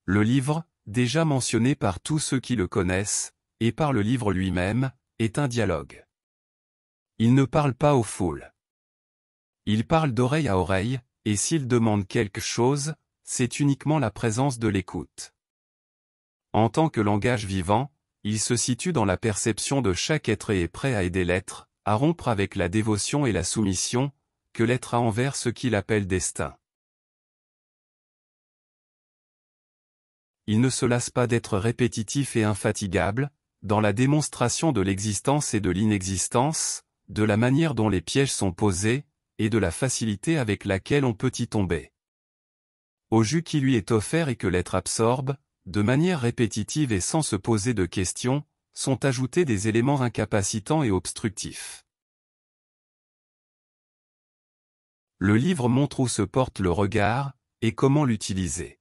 Le livre, déjà mentionné par tous ceux qui le connaissent, et par le livre lui-même, est un dialogue. Il ne parle pas aux foules. Il parle d'oreille à oreille, et s'il demande quelque chose, c'est uniquement la présence de l'écoute. En tant que langage vivant, il se situe dans la perception de chaque être et est prêt à aider l'être, à rompre avec la dévotion et la soumission, que l'être a envers ce qu'il appelle destin. Il ne se lasse pas d'être répétitif et infatigable, dans la démonstration de l'existence et de l'inexistence, de la manière dont les pièges sont posés, et de la facilité avec laquelle on peut y tomber. Au jus qui lui est offert et que l'être absorbe, de manière répétitive et sans se poser de questions, sont ajoutés des éléments incapacitants et obstructifs. Le livre montre où se porte le regard, et comment l'utiliser.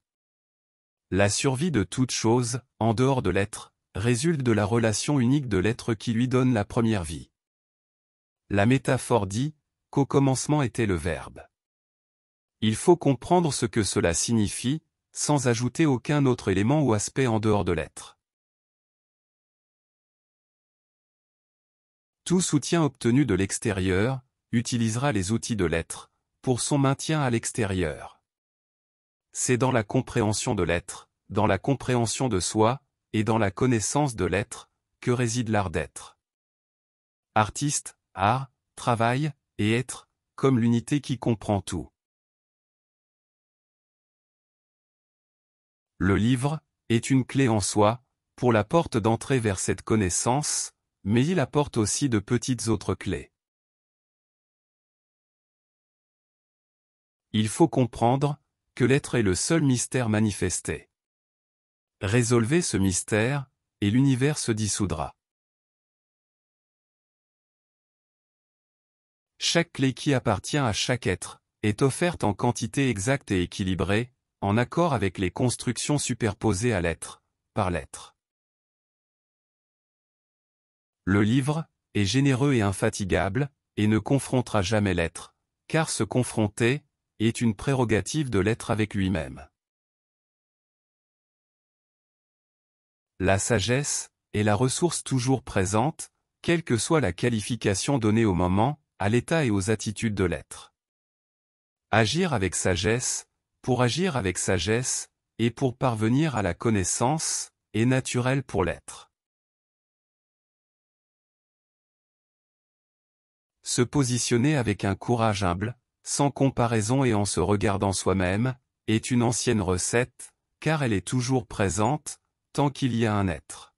La survie de toute chose, en dehors de l'être, résulte de la relation unique de l'être qui lui donne la première vie. La métaphore dit qu'au commencement était le Verbe. Il faut comprendre ce que cela signifie, sans ajouter aucun autre élément ou aspect en dehors de l'être. Tout soutien obtenu de l'extérieur utilisera les outils de l'être, pour son maintien à l'extérieur. C'est dans la compréhension de l'être, dans la compréhension de soi, et dans la connaissance de l'être, que réside l'art d'être. Artiste, art, travail, et être, comme l'unité qui comprend tout. Le livre est une clé en soi, pour la porte d'entrée vers cette connaissance, mais il apporte aussi de petites autres clés. Il faut comprendre que l'être est le seul mystère manifesté. Résolvez ce mystère, et l'univers se dissoudra. Chaque clé qui appartient à chaque être est offerte en quantité exacte et équilibrée, en accord avec les constructions superposées à l'être, par l'être. Le livre est généreux et infatigable, et ne confrontera jamais l'être, car se confronter est une prérogative de l'être avec lui-même. La sagesse est la ressource toujours présente, quelle que soit la qualification donnée au moment, à l'état et aux attitudes de l'être. Agir avec sagesse, pour agir avec sagesse, et pour parvenir à la connaissance, est naturel pour l'être. Se positionner avec un courage humble, sans comparaison et en se regardant soi-même, est une ancienne recette, car elle est toujours présente, tant qu'il y a un être.